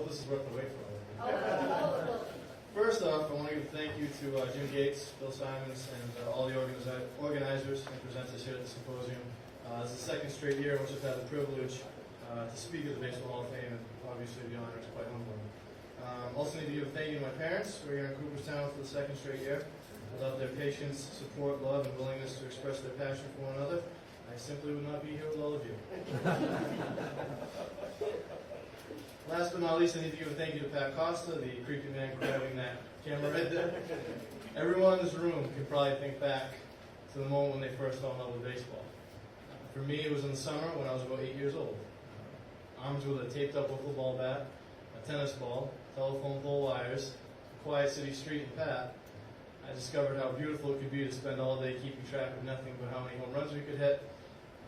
hope this is worth the wait for all of you. First off, I want to give a thank you to Jim Gates, Bill Simons, and all the organizers and presenters here at the symposium. This is the second straight year in which I've had the privilege to speak at the Baseball Hall of Fame, and obviously the honor is quite humbling. Also need to give a thank you to my parents who are here in Cooperstown for the second straight year. Without their patience, support, love, and willingness to express their passion for one another, I simply would not be here with all of you. Last but not least, I need to give a thank you to Pat Costa, the creepy man grabbing that camera right there. Everyone in this room can probably think back to the moment when they first fell in love with baseball. For me, it was in the summer when I was about 8 years old. Armed with a taped-up wiffle ball bat, a tennis ball, telephone pole wires, a quiet city street, and Pat, I discovered how beautiful it could be to spend all day keeping track of nothing but how many home runs we could hit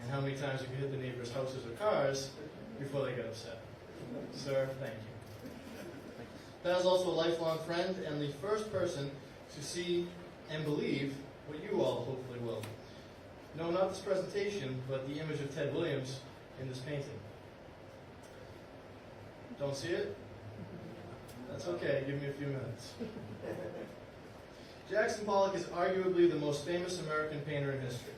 and how many times we could hit the neighbors' houses or cars before they got upset. Sir, thank you. Pat is also a lifelong friend and the first person to see and believe what you all hopefully will. No, not this presentation, but the image of Ted Williams in this painting. Don't see it? That's okay, give me a few minutes. Jackson Pollock is arguably the most famous American painter in history.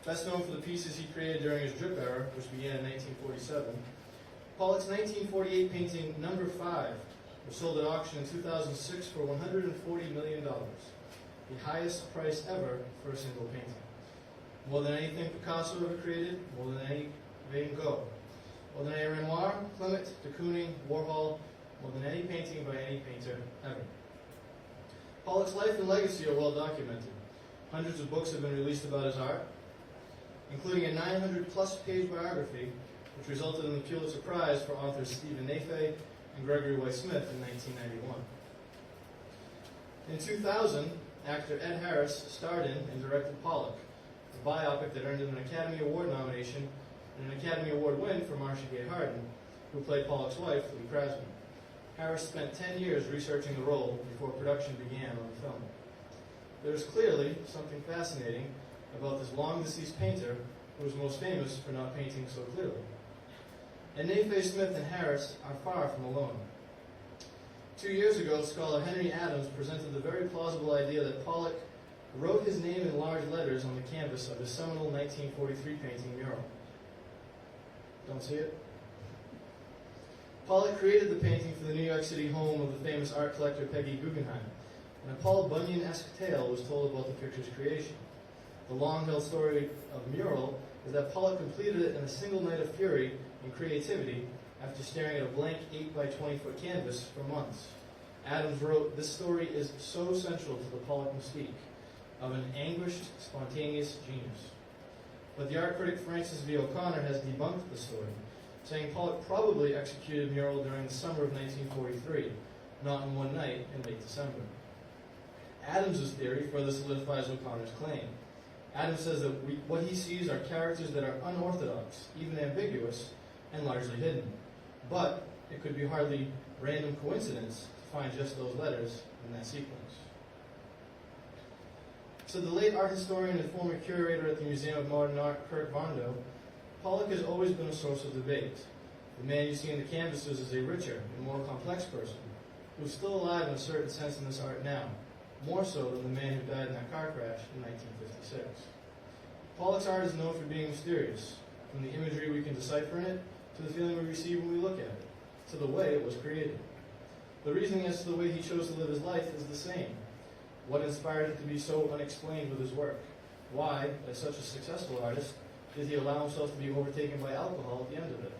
Best known for the pieces he created during his drip era, which began in 1947. Pollock's 1948 painting, Number 5, was sold at auction in 2006 for $140 million, the highest price ever for a single painting. More than anything Picasso ever created, more than any Van Gogh, more than any Renoir, Klimt, de Kooning, Warhol, more than any painting by any painter ever. Pollock's life and legacy are well documented. Hundreds of books have been released about his art, including a 900-plus page biography, which resulted in the Pulitzer Prize for authors Stephen Nafay and Gregory White Smith in 1991. In 2000, actor Ed Harris starred in and directed Pollock, a biopic that earned him an Academy Award nomination and an Academy Award win for Marcia Gay Harden, who played Pollock's wife, Lee Krasman. Harris spent 10 years researching the role before production began on the film. There is clearly something fascinating about this long-deceased painter who is most famous for not painting so clearly. And Nafay, Smith, and Harris are far from alone. 2 years ago, scholar Henry Adams presented the very plausible idea that Pollock wrote his name in large letters on the canvas of his seminal 1943 painting Mural. Don't see it? Pollock created the painting for the New York City home of the famous art collector Peggy Guggenheim, and a Paul Bunyan-esque tale was told about the picture's creation. The long-held story of Mural is that Pollock completed it in a single night of fury and creativity after staring at a blank 8 by 20-foot canvas for months. Adams wrote, "This story is so central to the Pollock mystique of an anguished, spontaneous genius." But the art critic Francis V. O'Connor has debunked the story, saying Pollock probably executed Mural during the summer of 1943, not in one night in late December. Adams's theory further solidifies O'Connor's claim. Adams says that what he sees are characters that are unorthodox, even ambiguous, and largely hidden. But it could be hardly random coincidence to find just those letters in that sequence. So the late art historian and former curator at the Museum of Modern Art, Kirk Vondo, Pollock has always been a source of debate. The man you see in the canvases is a richer and more complex person, who is still alive in a certain sense in this art now, more so than the man who died in that car crash in 1956. Pollock's art is known for being mysterious, from the imagery we can decipher in it, to the feeling we receive when we look at it, to the way it was created. The reasoning as to the way he chose to live his life is the same. What inspired him to be so unexplained with his work? Why, as such a successful artist, did he allow himself to be overtaken by alcohol at the end of it?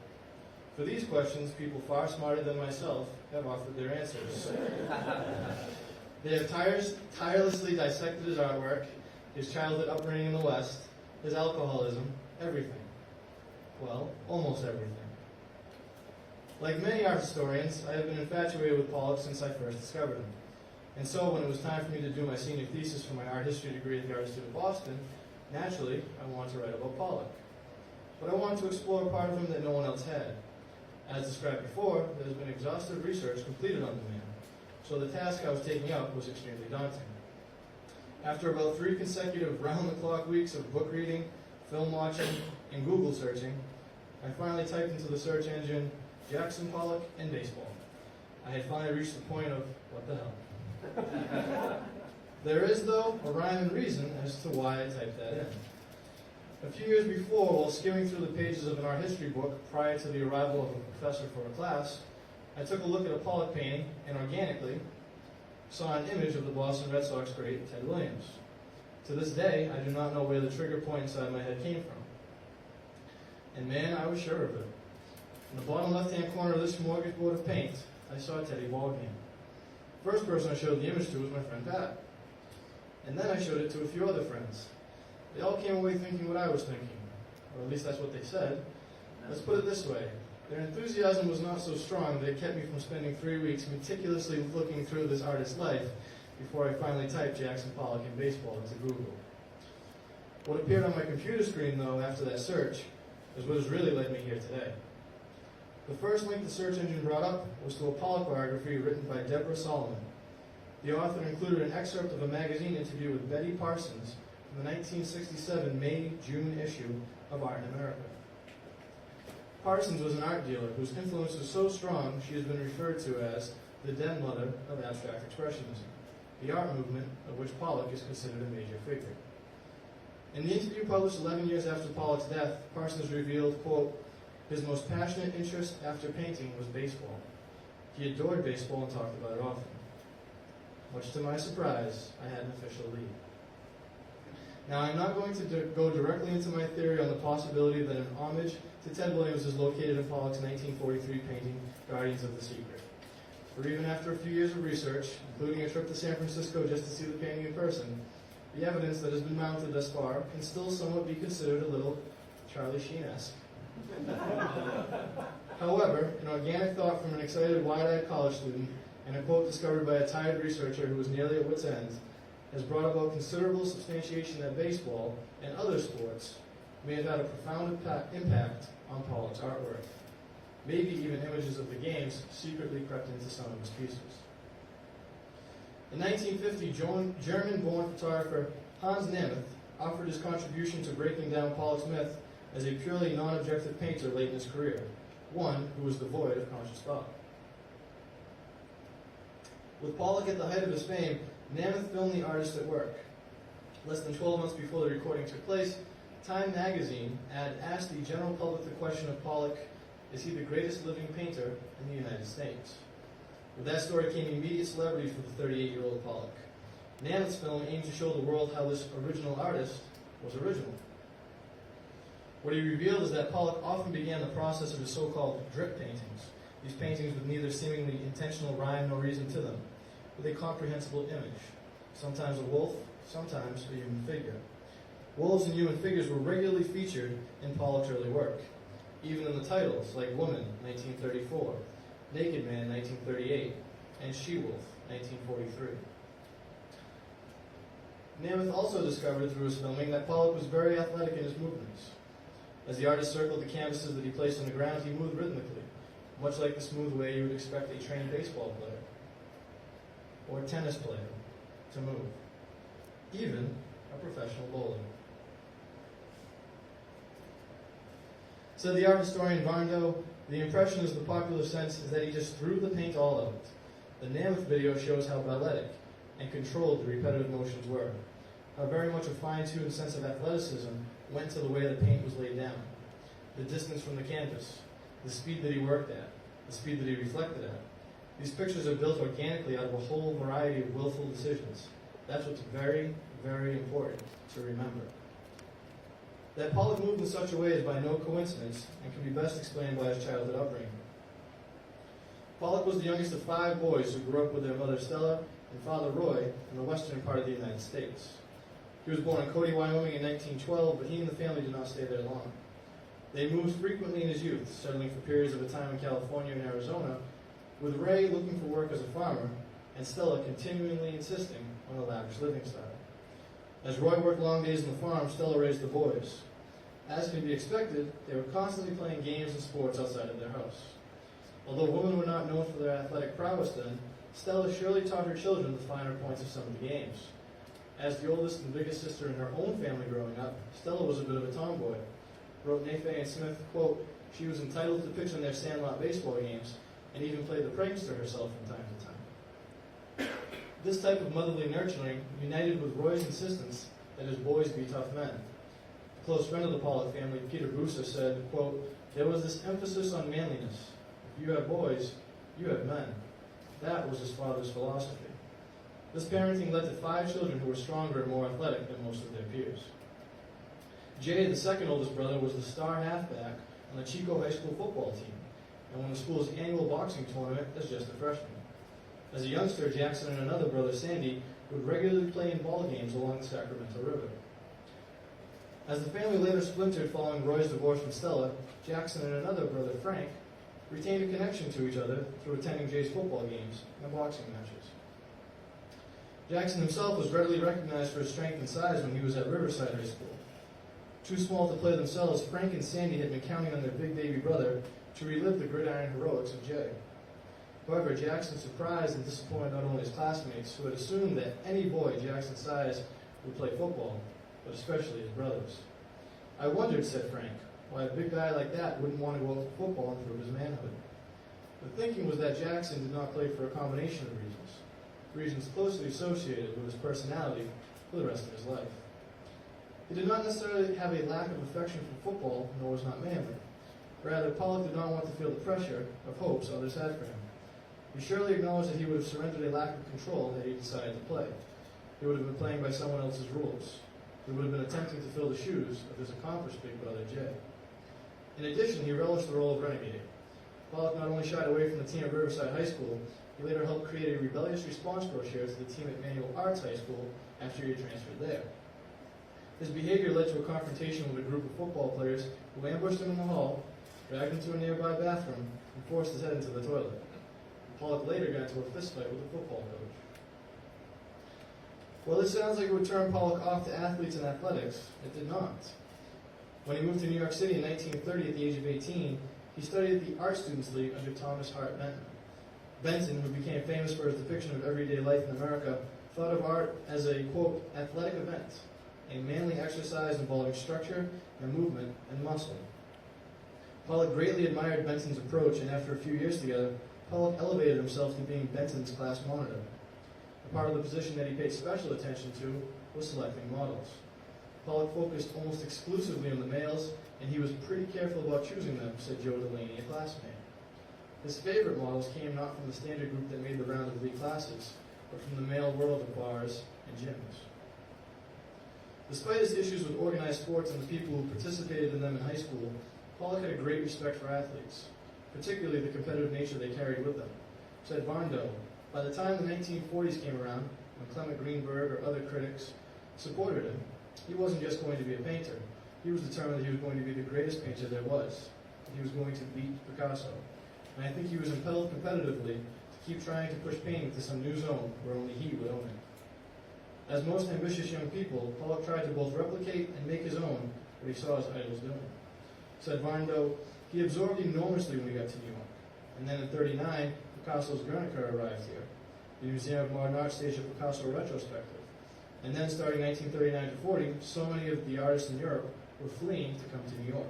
For these questions, people far smarter than myself have offered their answers. They have tirelessly dissected his artwork, his childhood upbringing in the West, his alcoholism, everything. Well, almost everything. Like many art historians, I have been infatuated with Pollock since I first discovered him. And so when it was time for me to do my senior thesis for my art history degree at the Art Institute of Boston, naturally, I wanted to write about Pollock. But I wanted to explore a part of him that no one else had. As described before, there has been exhaustive research completed on the man, so the task I was taking up was extremely daunting. After about 3 consecutive round-the-clock weeks of book reading, film watching, and Google searching, I finally typed into the search engine, Jackson Pollock and baseball, I had finally reached the point of, what the hell? There is, though, a rhyme and reason as to why I typed that in. A few years before, while skimming through the pages of an art history book prior to the arrival of a professor for a class, I took a look at a Pollock painting and organically saw an image of the Boston Red Sox great Ted Williams. To this day, I do not know where the trigger point inside my head came from. And man, I was sure of it. In the bottom left-hand corner of this smorgasbord of paint, I saw Teddy ballgame. First person I showed the image to was my friend Pat. And then I showed it to a few other friends. They all came away thinking what I was thinking, or at least that's what they said. Let's put it this way. Their enthusiasm was not so strong that it kept me from spending 3 weeks meticulously looking through this artist's life before I finally typed Jackson Pollock in baseball into Google. What appeared on my computer screen, though, after that search, is what has really led me here today. The first link the search engine brought up was to a Pollock biography written by Deborah Solomon. The author included an excerpt of a magazine interview with Betty Parsons from the 1967 May-June issue of Art in America. Parsons was an art dealer whose influence was so strong she has been referred to as the den mother of abstract expressionism, the art movement of which Pollock is considered a major figure. In the interview published 11 years after Pollock's death, Parsons revealed, quote, his most passionate interest after painting was baseball. He adored baseball and talked about it often. Much to my surprise, I had an official lead. Now, I'm not going to go directly into my theory on the possibility that an homage to Ted Williams is located in Pollock's 1943 painting, Guardians of the Secret. For even after a few years of research, including a trip to San Francisco just to see the painting in person, the evidence that has been mounted thus far can still somewhat be considered a little Charlie Sheen-esque. However, an organic thought from an excited, wide-eyed college student and a quote discovered by a tired researcher who was nearly at wit's end has brought about considerable substantiation that baseball and other sports may have had a profound impact on Pollock's artwork. Maybe even images of the games secretly crept into some of his pieces. In 1950, German-born photographer Hans Nemeth offered his contribution to breaking down Pollock's myth as a purely non-objective painter late in his career, one who was devoid of conscious thought. With Pollock at the height of his fame, Nemeth filmed the artist at work. Less than 12 months before the recording took place, Time magazine had asked the general public the question of Pollock, is he the greatest living painter in the United States? With that story came immediate celebrity for the 38-year-old Pollock. Nemeth's film aimed to show the world how this original artist was original. What he revealed is that Pollock often began the process of his so-called drip paintings, these paintings with neither seemingly intentional rhyme nor reason to them, with a comprehensible image, sometimes a wolf, sometimes a human figure. Wolves and human figures were regularly featured in Pollock's early work, even in the titles like Woman, 1934, Naked Man, 1938, and She-Wolf, 1943. Nemeth also discovered through his filming that Pollock was very athletic in his movements. As the artist circled the canvases that he placed on the ground, he moved rhythmically, much like the smooth way you would expect a trained baseball player or tennis player to move, even a professional bowler. Said the art historian Varndo, the impression is the popular sense is that he just threw the paint all out. The Nemeth video shows how balletic and controlled the repetitive motions were, how very much a fine-tuned sense of athleticism went to the way the paint was laid down, the distance from the canvas, the speed that he worked at, the speed that he reflected at. These pictures are built organically out of a whole variety of willful decisions. That's what's very, very important to remember. That Pollock moved in such a way is by no coincidence and can be best explained by his childhood upbringing. Pollock was the youngest of 5 boys who grew up with their mother Stella and father Roy in the western part of the United States. He was born in Cody, Wyoming in 1912, but he and the family did not stay there long. They moved frequently in his youth, settling for periods of a time in California and Arizona, with Ray looking for work as a farmer and Stella continually insisting on a lavish living style. As Roy worked long days on the farm, Stella raised the boys. As can be expected, they were constantly playing games and sports outside of their house. Although women were not known for their athletic prowess then, Stella surely taught her children the finer points of some of the games. As the oldest and biggest sister in her own family growing up, Stella was a bit of a tomboy. Wrote Nafe and Smith, quote, she was entitled to pitch in their sandlot baseball games, and even played the prankster herself from time to time. This type of motherly nurturing united with Roy's insistence that his boys be tough men. A close friend of the Pollock family, Peter Brewster, said, quote, "There was this emphasis on manliness. If you have boys, you have men." That was his father's philosophy. This parenting led to 5 children who were stronger and more athletic than most of their peers. Jay, the second oldest brother, was the star halfback on the Chico High School football team and won the school's annual boxing tournament as just a freshman. As a youngster, Jackson and another brother, Sandy, would regularly play in ball games along the Sacramento River. As the family later splintered following Roy's divorce from Stella, Jackson and another brother, Frank, retained a connection to each other through attending Jay's football games and boxing matches. Jackson himself was readily recognized for his strength and size when he was at Riverside High School. Too small to play themselves, Frank and Sandy had been counting on their big baby brother to relive the gridiron heroics of Jay. However, Jackson surprised and disappointed not only his classmates, who had assumed that any boy Jackson's size would play football, but especially his brothers. "I wondered," said Frank, "why a big guy like that wouldn't want to go out for football and prove his manhood." The thinking was that Jackson did not play for a combination of reasons closely associated with his personality for the rest of his life. He did not necessarily have a lack of affection for football, nor was not manly. Rather, Pollock did not want to feel the pressure of hopes others had for him. He surely acknowledged that he would have surrendered a lack of control had he decided to play. He would have been playing by someone else's rules. He would have been attempting to fill the shoes of his accomplished big brother, Jay. In addition, he relished the role of renegade. Pollock not only shied away from the team at Riverside High School, he later helped create a rebellious response brochure to the team at Manual Arts High School after he had transferred there. His behavior led to a confrontation with a group of football players who ambushed him in the hall, dragged him to a nearby bathroom, and forced his head into the toilet. Pollock later got into a fistfight with the football coach. Well, this sounds like it would turn Pollock off to athletes and athletics. It did not. When he moved to New York City in 1930 at the age of 18, he studied at the Art Students League under Thomas Hart Benton. Benton, who became famous for his depiction of everyday life in America, thought of art as a, quote, athletic event, a manly exercise involving structure and movement and muscle. Pollock greatly admired Benton's approach, and after a few years together, Pollock elevated himself to being Benton's class monitor. A part of the position that he paid special attention to was selecting models. Pollock focused almost exclusively on the males, and he was pretty careful about choosing them, said Joe Delaney, a classmate. His favorite models came not from the standard group that made the round of league classes, but from the male world of bars and gyms. Despite his issues with organized sports and the people who participated in them in high school, Pollock had a great respect for athletes, particularly the competitive nature they carried with them. Said Varndo, by the time the 1940s came around, when Clement Greenberg or other critics supported him, he wasn't just going to be a painter. He was determined that he was going to be the greatest painter there was. He was going to beat Picasso. And I think he was impelled competitively to keep trying to push painting to some new zone where only he would own it. As most ambitious young people, Pollock tried to both replicate and make his own what he saw his idols doing. Said Varndo, he absorbed enormously when we got to New York. And then in '39, Picasso's Guernica arrived here. The Museum of Modern Art staged a Picasso retrospective. And then, starting 1939 to 40, so many of the artists in Europe were fleeing to come to New York.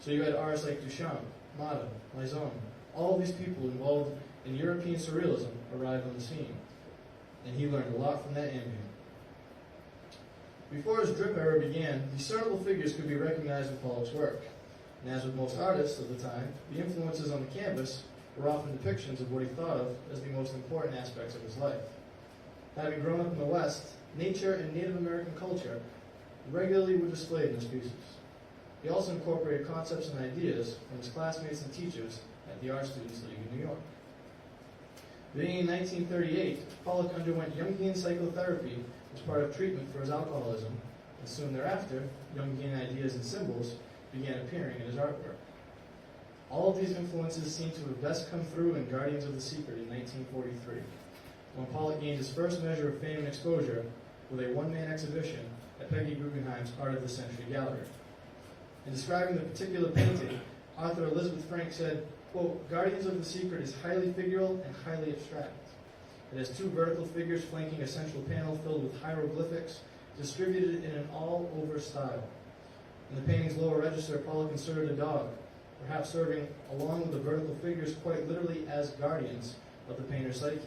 So you had artists like Duchamp, Mata, Maison, all these people involved in European surrealism arrived on the scene. And he learned a lot from that ambient. Before his drip era began, discernible figures could be recognized in Pollock's work. And as with most artists of the time, the influences on the canvas were often depictions of what he thought of as the most important aspects of his life. Having grown up in the West, nature and Native American culture regularly were displayed in his pieces. He also incorporated concepts and ideas from his classmates and teachers at the Art Students League in New York. Beginning in 1938, Pollock underwent Jungian psychotherapy as part of treatment for his alcoholism, and soon thereafter, Jungian ideas and symbols began appearing in his artwork. All of these influences seem to have best come through in Guardians of the Secret in 1943, when Pollock gained his first measure of fame and exposure with a one-man exhibition at Peggy Guggenheim's Art of the Century Gallery. In describing the particular painting, author Elizabeth Frank said, quote, Guardians of the Secret is highly figural and highly abstract. It has two vertical figures flanking a central panel filled with hieroglyphics distributed in an all-over style. In the painting's lower register, Pollock inserted a dog, perhaps serving along with the vertical figures quite literally as guardians of the painter's psyche.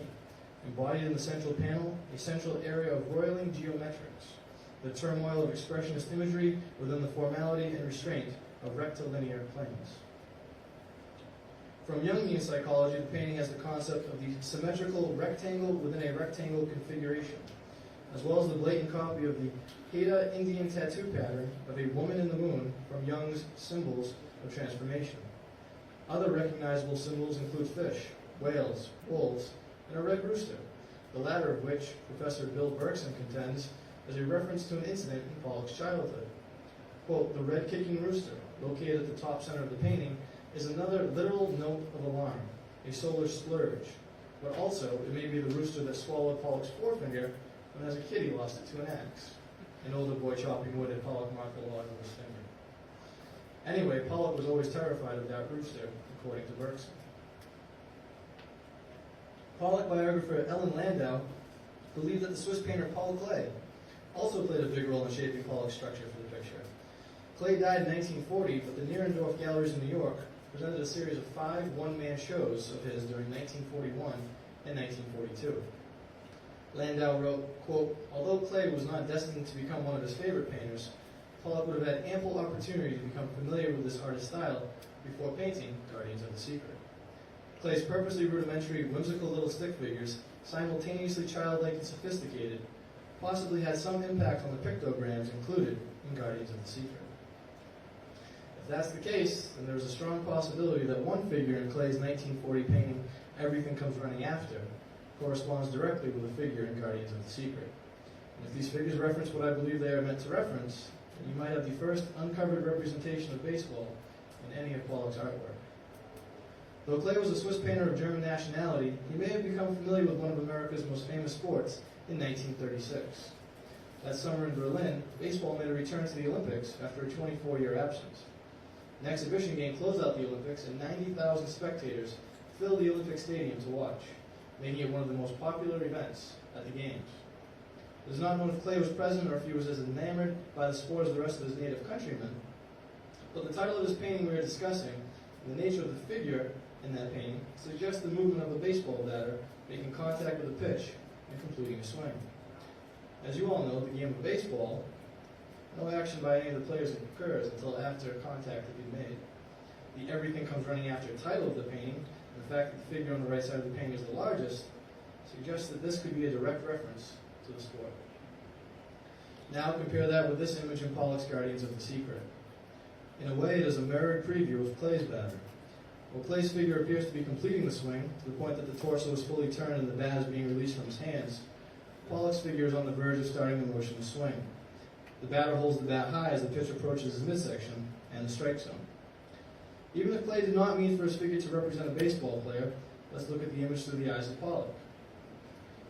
Embodied in the central panel, a central area of roiling geometrics, the turmoil of expressionist imagery within the formality and restraint of rectilinear planes. From Jungian psychology, the painting has the concept of the symmetrical rectangle within a rectangle configuration, as well as the blatant copy of the Haida Indian tattoo pattern of a woman in the moon from Jung's Symbols of Transformation. Other recognizable symbols include fish, whales, wolves, and a red rooster, the latter of which Professor Bill Bergson contends is a reference to an incident in Pollock's childhood. Quote, "The red kicking rooster, located at the top center of the painting, is another literal note of alarm, a solar splurge, but also it may be the rooster that swallowed Pollock's forefinger when as a kid he lost it to an axe. An older boy chopping wood had Pollock marked the log with his finger." Anyway, Pollock was always terrified of that rooster, according to Bergson. Pollock biographer Ellen Landau believed that the Swiss painter Paul Klee also played a big role in shaping Pollock's structure for the picture. Klee died in 1940, but the Nierendorf Galleries in New York presented a series of 5 one-man shows of his during 1941 and 1942. Landau wrote, quote, "Although Klee was not destined to become one of his favorite painters, Pollock would have had ample opportunity to become familiar with this artist's style before painting Guardians of the Secret. Klee's purposely rudimentary, whimsical little stick figures, simultaneously childlike and sophisticated, possibly had some impact on the pictograms included in Guardians of the Secret. If that's the case, then there's a strong possibility that one figure in Klee's 1940 painting, Everything Comes Running After, corresponds directly with a figure in Guardians of the Secret. And if these figures reference what I believe they are meant to reference, then you might have the first uncovered representation of baseball in any of Pollock's artwork. Though Klee was a Swiss painter of German nationality, he may have become familiar with one of America's most famous sports in 1936. That summer in Berlin, baseball made a return to the Olympics after a 24-year absence. An exhibition game closed out the Olympics, and 90,000 spectators filled the Olympic Stadium to watch, making it one of the most popular events at the Games. It is not known if Klee was present or if he was as enamored by the sport as the rest of his native countrymen, but the title of this painting we are discussing and the nature of the figure in that painting suggests the movement of a baseball batter making contact with a pitch and completing a swing. As you all know, the game of baseball, no action by any of the players occurs until after contact has been made. The Everything Comes Running After title of the painting, and the fact that the figure on the right side of the painting is the largest, suggests that this could be a direct reference to the sport. Now compare that with this image in Pollock's Guardians of the Secret. In a way, it is a mirrored preview of Klee's batter. While Klee's figure appears to be completing the swing, to the point that the torso is fully turned and the bat is being released from his hands, Pollock's figure is on the verge of starting the motion to swing. The batter holds the bat high as the pitch approaches his midsection and the strike zone. Even if Klee did not mean for his figure to represent a baseball player, let's look at the image through the eyes of Pollock.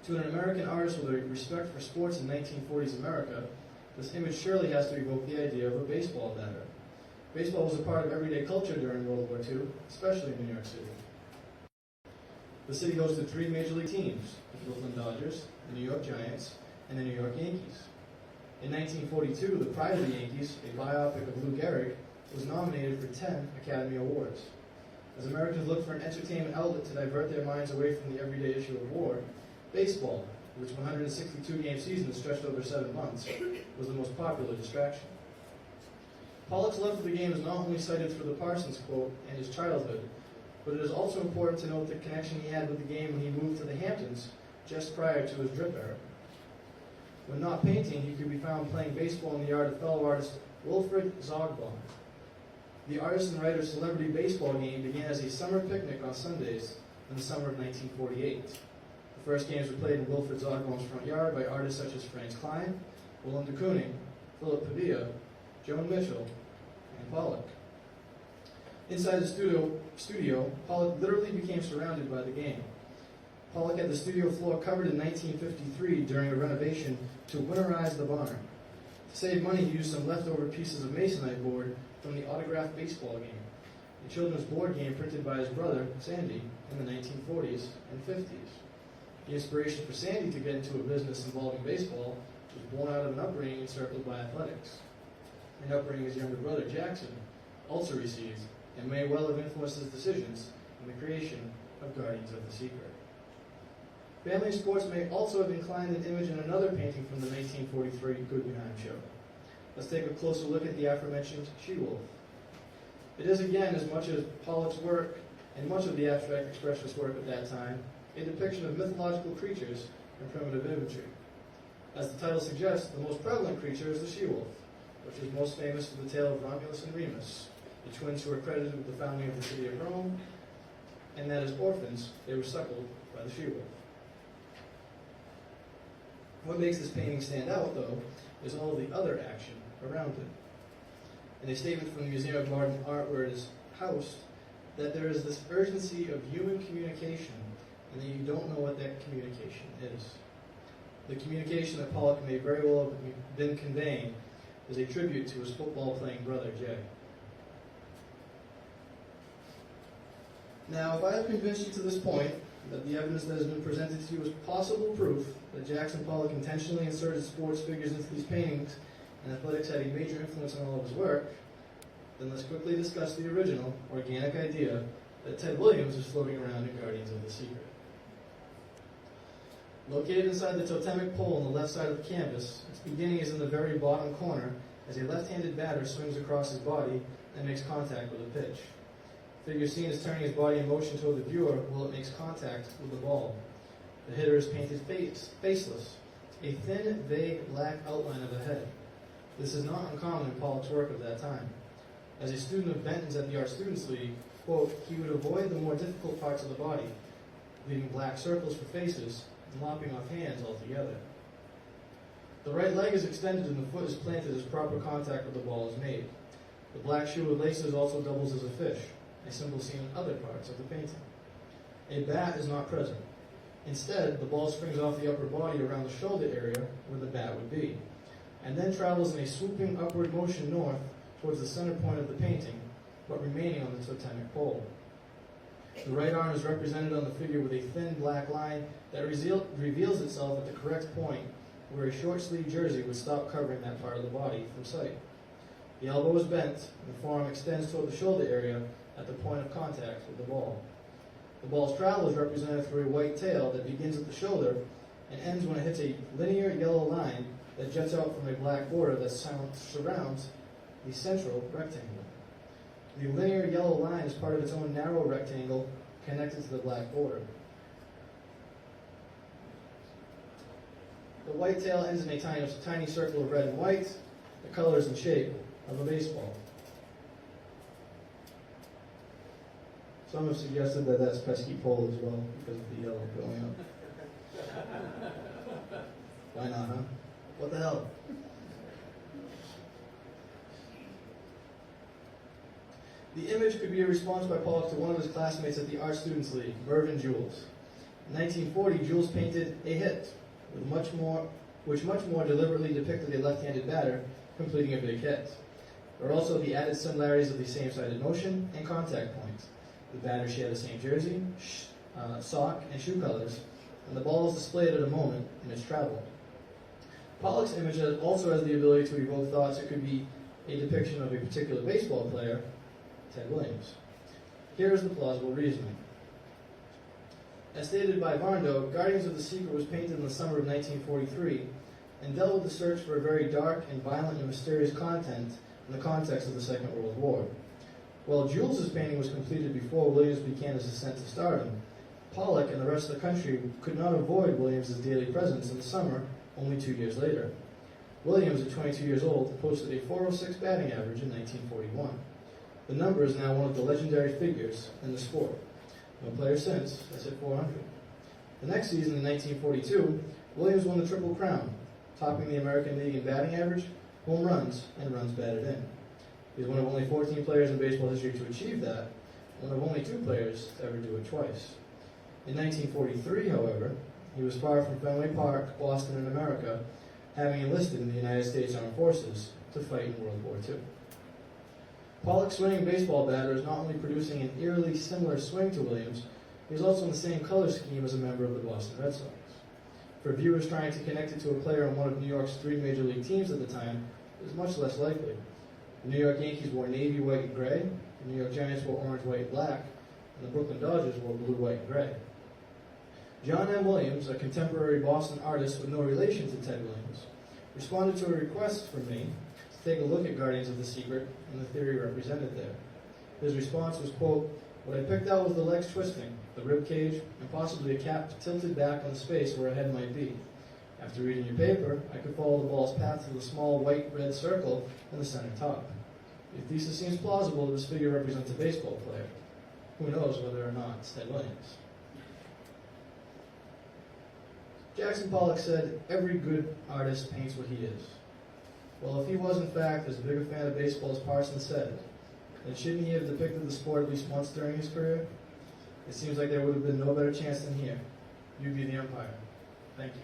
To an American artist with a respect for sports in 1940s America, this image surely has to evoke the idea of a baseball batter. Baseball was a part of everyday culture during World War II, especially in New York City. The city hosted 3 major league teams, the Brooklyn Dodgers, the New York Giants, and the New York Yankees. In 1942, The Pride of the Yankees, a biopic of Lou Gehrig, was nominated for 10 Academy Awards. As Americans looked for an entertainment outlet to divert their minds away from the everyday issue of war, baseball, which 162-game season stretched over 7 months, was the most popular distraction. Pollock's love for the game is not only cited through the Parsons quote and his childhood, but it is also important to note the connection he had with the game when he moved to the Hamptons just prior to his drip era. When not painting, he could be found playing baseball in the yard of fellow artist Wilfred Zogbaum. The artist and writer's celebrity baseball game began as a summer picnic on Sundays in the summer of 1948. The first games were played in Wilfred Zogbaum's front yard by artists such as Franz Klein, Willem de Kooning, Philip Pavia, Joan Mitchell, and Pollock. Inside the studio, Pollock literally became surrounded by the game. Pollock had the studio floor covered in 1953 during a renovation to winterize the barn. To save money, he used some leftover pieces of masonite board from the autographed baseball game, a children's board game printed by his brother, Sandy, in the 1940s and 50s. The inspiration for Sandy to get into a business involving baseball was born out of an upbringing encircled by athletics, an upbringing his younger brother, Jackson, also received and may well have influenced his decisions in the creation of Guardians of the Secret. Family sports may also have inclined an image in another painting from the 1943 Guggenheim show. Let's take a closer look at the aforementioned she-wolf. It is again, as much as Pollock's work and much of the abstract expressionist work at that time, a depiction of mythological creatures and primitive imagery. As the title suggests, the most prevalent creature is the she-wolf, which is most famous for the tale of Romulus and Remus, the twins who are credited with the founding of the city of Rome, and that as orphans, they were suckled by the she-wolf. What makes this painting stand out, though, is all the other action around it. In a statement from the Museum of Modern Art, where it is housed, that there is this urgency of human communication, and that you don't know what that communication is. The communication that Pollock may very well have been conveying is a tribute to his football-playing brother, Jay. Now, if I have convinced you to this point that the evidence that has been presented to you is possible proof that Jackson Pollock intentionally inserted sports figures into these paintings and athletics had a major influence on all of his work, then let's quickly discuss the original, organic idea that Ted Williams is floating around in Guardians of the Secret. Located inside the totemic pole on the left side of the canvas, its beginning is in the very bottom corner as a left-handed batter swings across his body and makes contact with a pitch. The figure seen is turning his body in motion toward the viewer while it makes contact with the ball. The hitter is painted faceless, a thin, vague black outline of a head. This is not uncommon in Pollock's work of that time. As a student of Benton's at the Art Students League, quote, he would avoid the more difficult parts of the body, leaving black circles for faces and lopping off hands altogether. The right leg is extended and the foot is planted as proper contact with the ball is made. The black shoe with laces also doubles as a fish, a symbol seen in other parts of the painting. A bat is not present. Instead, the ball springs off the upper body around the shoulder area where the bat would be, and then travels in a swooping upward motion north towards the center point of the painting, but remaining on the totemic pole. The right arm is represented on the figure with a thin black line that reveals itself at the correct point where a short-sleeved jersey would stop covering that part of the body from sight. The elbow is bent, and the forearm extends toward the shoulder area at the point of contact with the ball. The ball's travel is represented through a white tail that begins at the shoulder and ends when it hits a linear yellow line that jets out from a black border that surrounds the central rectangle. The linear yellow line is part of its own narrow rectangle connected to the black border. The white tail ends in a tiny circle of red and white, the colors and shape of a baseball. Some have suggested that that's pesky pole as well because of the yellow going up. Why not, huh? What the hell? The image could be a response by Pollock to one of his classmates at the Art Students League, Mervyn Jules. In 1940, Jules painted A Hit, which much more deliberately depicted a left-handed batter completing a big hit. There are also the added similarities of the same-sided motion and contact points. The batter shared the same jersey, sock, and shoe colors, and the ball is displayed at a moment in its travel. Pollock's image also has the ability to evoke thoughts. It could be a depiction of a particular baseball player, Ted Williams. Here is the plausible reasoning. As stated by Varndo, Guardians of the Secret was painted in the summer of 1943 and dealt with the search for a very dark and violent and mysterious content in the context of the Second World War. While Jules' painting was completed before Williams began his ascent to stardom, Pollock and the rest of the country could not avoid Williams' daily presence in the summer only 2 years later. Williams, at 22 years old, posted a .406 batting average in 1941. The number is now one of the legendary figures in the sport. No player since has hit 400. The next season, in 1942, Williams won the Triple Crown, topping the American League in batting average, home runs, and runs batted in. He is one of only 14 players in baseball history to achieve that, one of only 2 players to ever do it twice. In 1943, however, he was far from Fenway Park, Boston, and America, having enlisted in the United States Armed Forces to fight in World War II. Pollock's swinging baseball batter is not only producing an eerily similar swing to Williams, he is also in the same color scheme as a member of the Boston Red Sox. For viewers trying to connect it to a player on one of New York's 3 major league teams at the time, it is much less likely. The New York Yankees wore navy, white, and gray, The New York Giants wore orange, white, and black, and the Brooklyn Dodgers wore blue, white, and gray. John M. Williams, a contemporary Boston artist with no relation to Ted Williams, responded to a request from me to take a look at Guardians of the Secret and the theory represented there. His response was, quote, "What I picked out was the legs twisting, the rib cage, and possibly a cap tilted back on the space where a head might be. After reading your paper, I could follow the ball's path to the small white-red circle in the center top. Your thesis seems plausible. This figure represents a baseball player. Who knows whether or not it's Ted Williams?" Jackson Pollock said, "Every good artist paints what he is." Well, if he was in fact as big a fan of baseball as Parsons said, then shouldn't he have depicted the sport at least once during his career? It seems like there would have been no better chance than here. You be the umpire. Thank you.